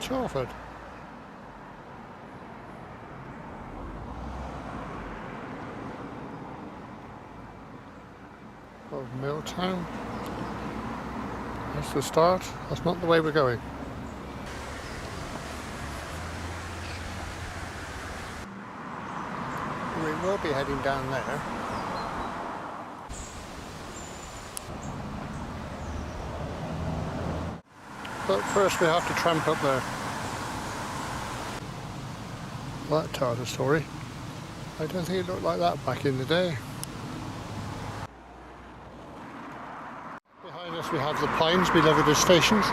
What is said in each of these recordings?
Chalford. Of Milltown. That's the start. That's not the way we're going. We will be heading down there. But first we have to tramp up there. That tells a story. I don't think it looked like that back in the day. Behind us we have the pines beloved as stations.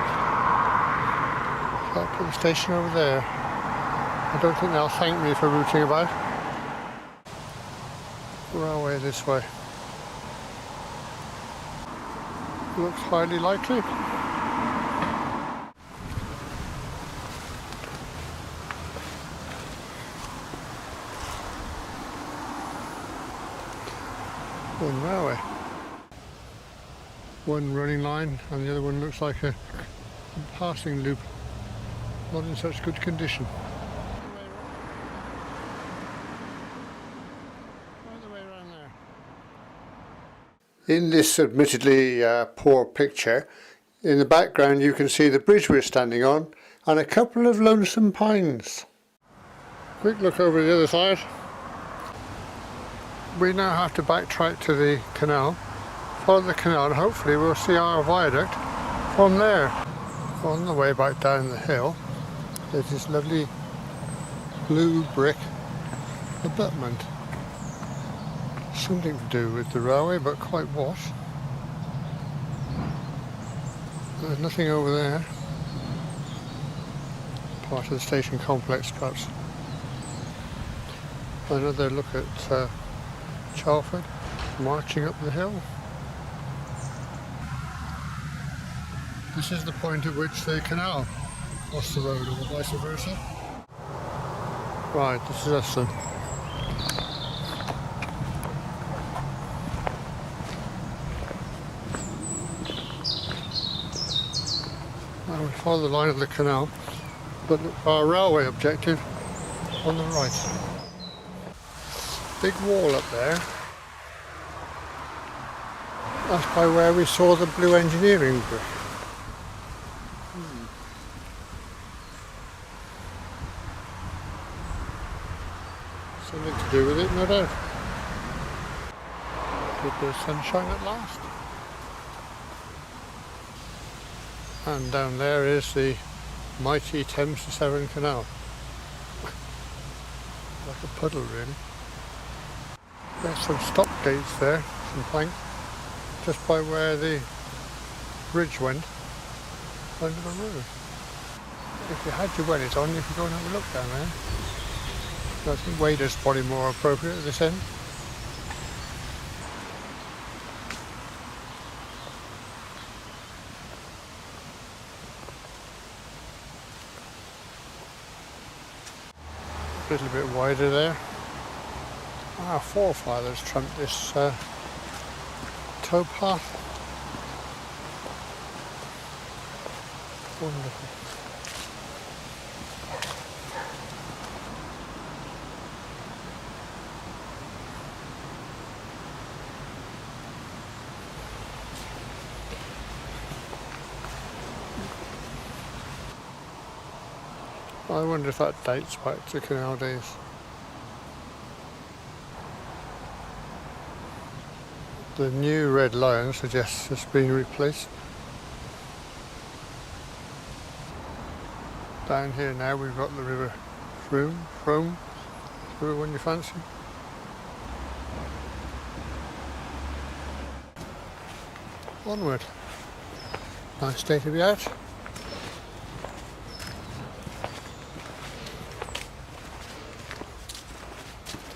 I'll put the station over there. I don't think they'll thank me for routing about. Railway this way. Looks highly likely. One railway. One running line and the other one looks like a passing loop. Not in such good condition. In this admittedly poor picture, in the background you can see the bridge we're standing on and a couple of lonesome pines. Quick look over the other side. We now have to backtrack to the canal, follow the canal, and hopefully we'll see our viaduct from there. On the way back down the hill, there's this lovely blue brick abutment. Something to do with the railway, but quite what? There's nothing over there. Part of the station complex, perhaps. Another look at Chalford marching up the hill. This is the point at which the canal crossed the road, or vice versa. Right, this is us then. Now we follow the line of the canal, but our railway objective on the right. Big wall up there. That's by where we saw the blue engineering brick. Something to do with it, no doubt. Good bit of sunshine at last. And down there is the mighty Thames to Severn Canal. Like a puddle, really. There's some stop gates there, some planks, just by where the bridge went under the road. If you had your wellies on, you could go and have a look down there. I think wader's probably more appropriate at this end. A little bit wider there. Our forefathers tramped this towpath. Wonderful. I wonder if that dates back to canal days. The new red lion suggests it's been replaced. Down here now we've got the river Frome, river when you fancy. Onward. Nice day to be out.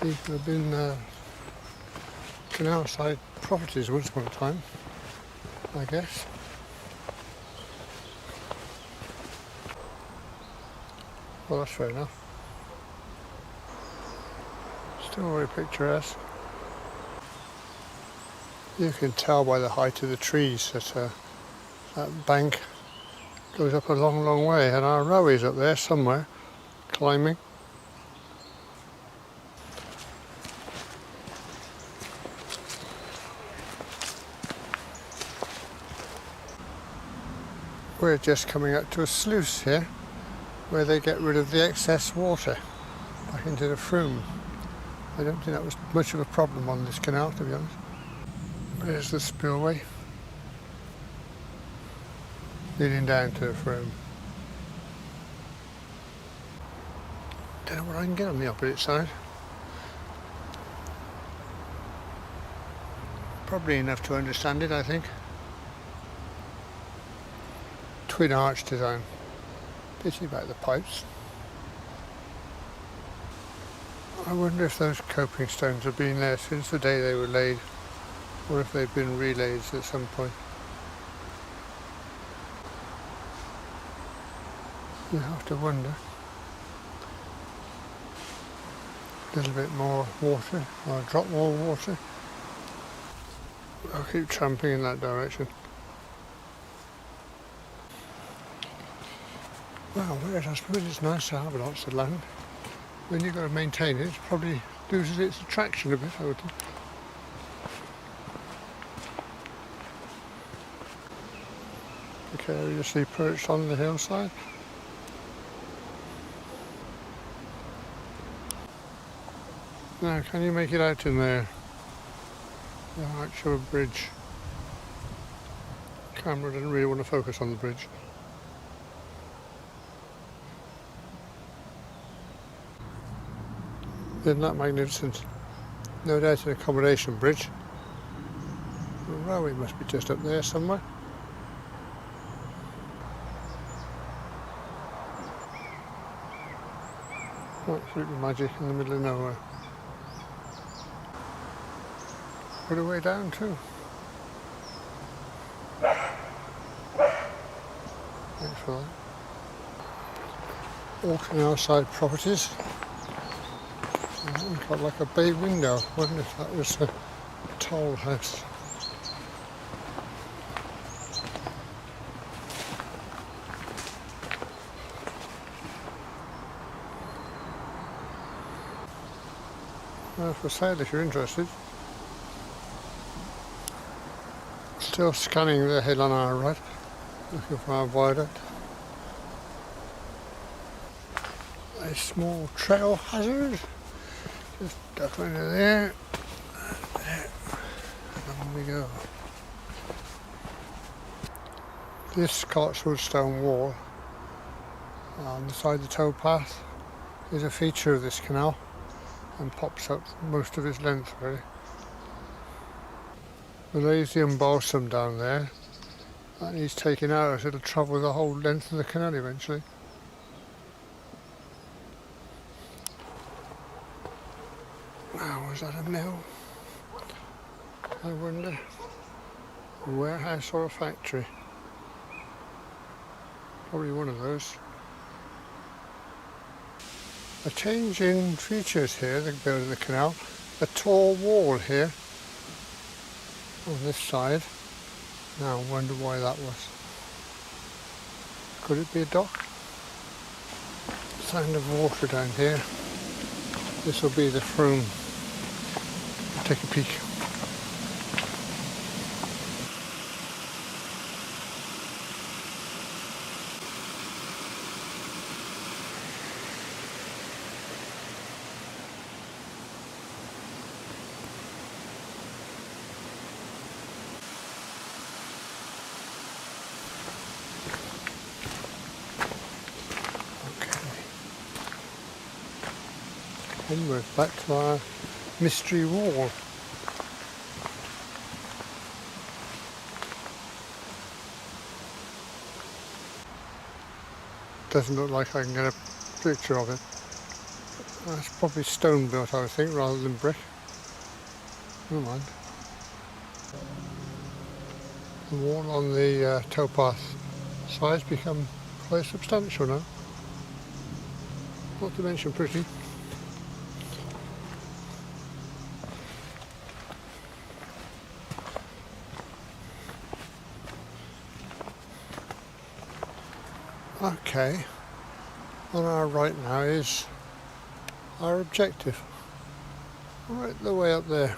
These have been canal side properties once upon a time, I guess. Well, that's fair enough. Still very picturesque. You can tell by the height of the trees that that bank Goes up a long, long way, and our rowie's up there somewhere, climbing. We're just coming up to a sluice here, where they get rid of the excess water back into the Froome. I don't think that was much of a problem on this canal, to be honest. There's the spillway leading down to the Froome. Don't know what I can get on the opposite side. Probably enough to understand it, I think. Twin arch design. Pity about the pipes. I wonder if those coping stones have been there since the day they were laid, or if they've been relaid at some point. You have to wonder. A little bit more water, or a drop more water. I'll keep tramping in that direction. Well, I suppose it's nice to have lots of land. When you've got to maintain it, it probably loses its attraction a bit, I would think. Precariously perched on the hillside. Now, can you make it out in there? The arch of a bridge. The camera doesn't really want to focus on the bridge. Isn't that magnificent? No doubt an accommodation bridge. The railway must be just up there somewhere. Absolutely magic in the middle of nowhere. Put a way down too. Thanks for that. All canal side properties. That one's got like a bay window. I wonder if that was a toll house. Well, for sale if you're interested. Still scanning the hill on our right, looking for our viaduct. A small trail hazard. Just duck under there, and there, and on we go. This Cotswolds stone wall on the side of the towpath is a feature of this canal and pops up most of its length really. Well, there's the embalsam down there. That needs taking out as it'll travel the whole length of the canal eventually. Now, was that a mill? I wonder. A warehouse or a factory? Probably one of those. A change in features here, the building of the canal. A tall wall here on this side. Now I wonder why that was. Could it be a dock? Sound of water down here. This will be the Froome. Take a peek. And we're back to our mystery wall. Doesn't look like I can get a picture of it. That's probably stone built, I would think, rather than brick. Never mind. The wall on the towpath side's become quite substantial now. Not to mention pretty. Okay, on our right now is our objective. Right the way up there.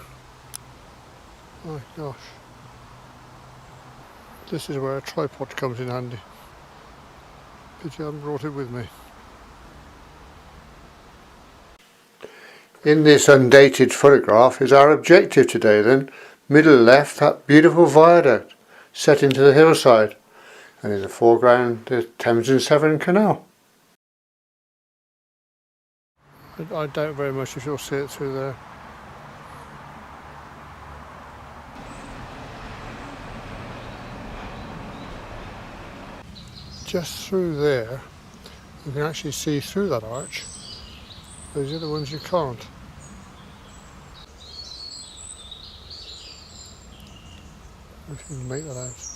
My gosh. This is where a tripod comes in handy. Pity I haven't brought it with me. In this undated photograph is our objective today then. Middle left, that beautiful viaduct set into the hillside. And in the foreground the Thames and Severn Canal. I doubt very much if you'll see it through there. Just through there you can actually see through that arch. Those are the ones you can't. If you can make that out.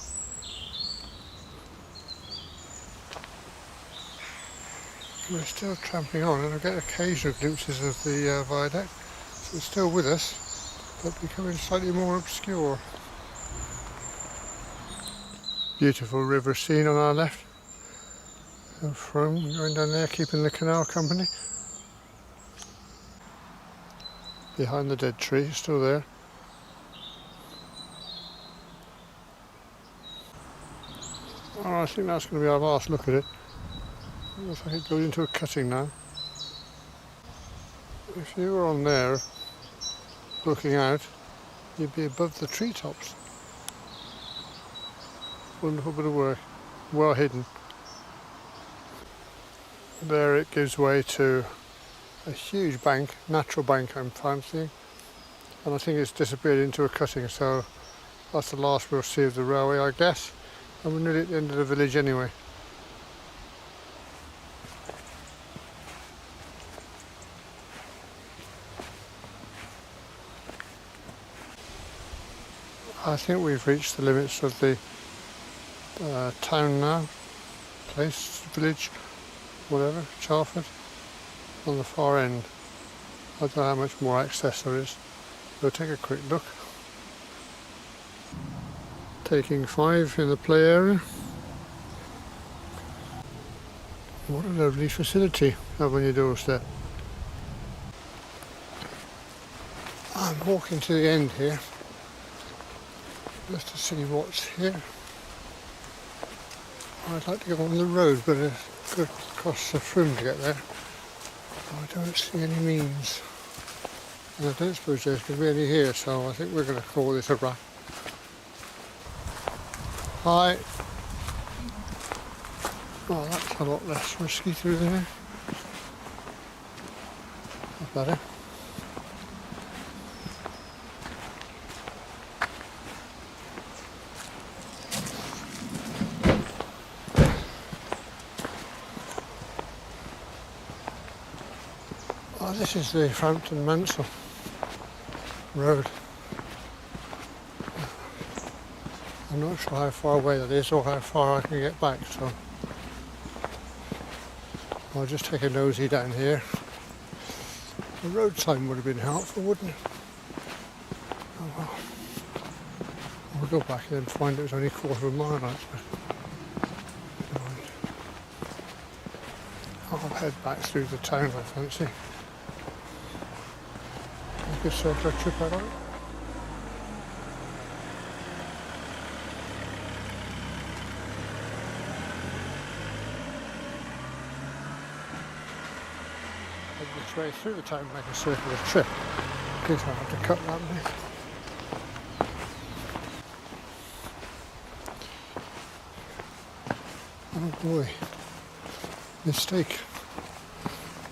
We're still tramping on and I get occasional glimpses of the viaduct. So it's still with us, but becoming slightly more obscure. Beautiful river scene on our left. And Frome going down there, keeping the canal company. Behind the dead tree, still there. Oh, I think that's going to be our last look at it. Looks like it goes into a cutting now. If you were on there, looking out, you'd be above the treetops. Wonderful bit of work, well hidden. There it gives way to a huge bank, natural bank I'm fancying, and I think it's disappeared into a cutting, so that's the last we'll see of the railway, I guess, and we're nearly at the end of the village anyway. I think we've reached the limits of the town now, place, village, whatever, Chalford, on the far end. I don't know how much more access there is. We'll take a quick look. Taking 5 in the play area. What a lovely facility you have on your doorstep. I'm walking to the end here, just to see what's here. I'd like to go on the road, but it's got to cross the Frome to get there. I don't see any means. And I don't suppose there's going to be any here, so I think we're going to call this a wrap. Hi. Oh, that's a lot less risky through there. That's better. Oh, this is the Frampton Mansell road. I'm not sure how far away that is or how far I can get back, so I'll just take a nosy down here. The road sign would have been helpful, wouldn't it? Oh well. I'll go back and then find it was only a quarter of a mile, I suppose. I'll head back through the town, I fancy. A good circular trip out of it. This way through the town, make a circular trip. In case I have to cut that bit. Oh boy, mistake.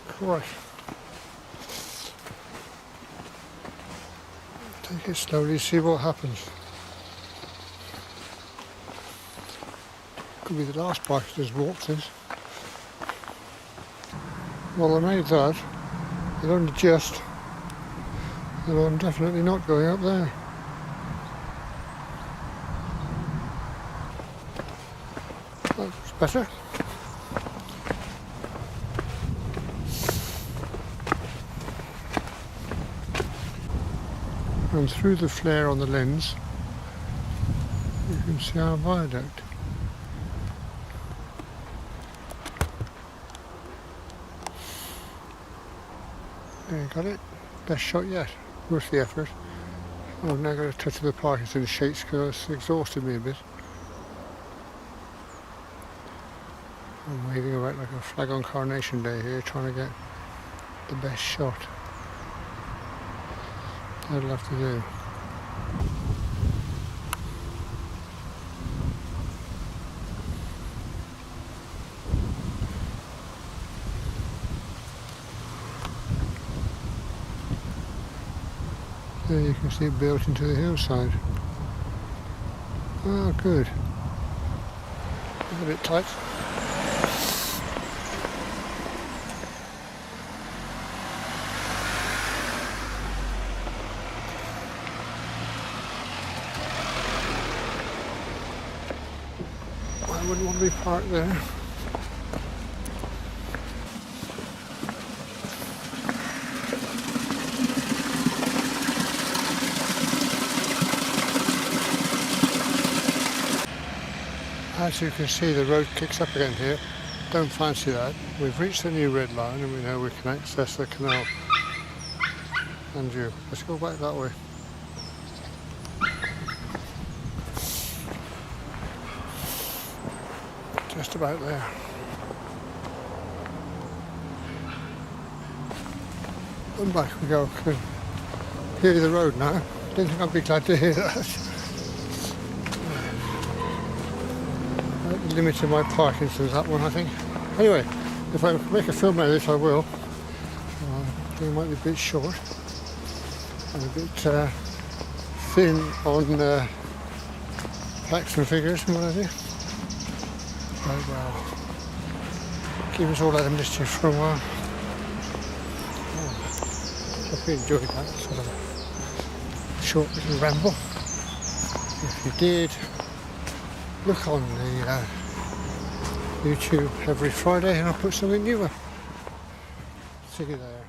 Correct. Take it slowly, see what happens. Could be the last Parkinsons walk this. Well, I made that, but only just, and I'm definitely not going up there. That's better. And through the flare on the lens, you can see our viaduct. There you got it. Best shot yet. Worth the effort. Oh, now I've got a touch of the Parkinson's shakes because it's exhausted me a bit. I'm waving about like a flag on Coronation Day here, trying to get the best shot. That'll have to do. There you can see it built into the hillside. Oh, good. A bit tight. I wouldn't want to be parked there. As you can see, the road kicks up again here. Don't fancy that. We've reached the new red line and we know we can access the canal. And you. Let's go back that way. Just about there. And back we go. Can hear the road now. Didn't think I'd be glad to hear that. Limited my Parkinsons, that one, I think. Anyway, if I make a film out of this, I will. It might be a bit short and a bit thin on facts and figures and what have you. But keep us all out of mischief for a while. Hope you enjoyed that sort of short little ramble. If you did, look on the YouTube every Friday and I'll put something new up. See you there.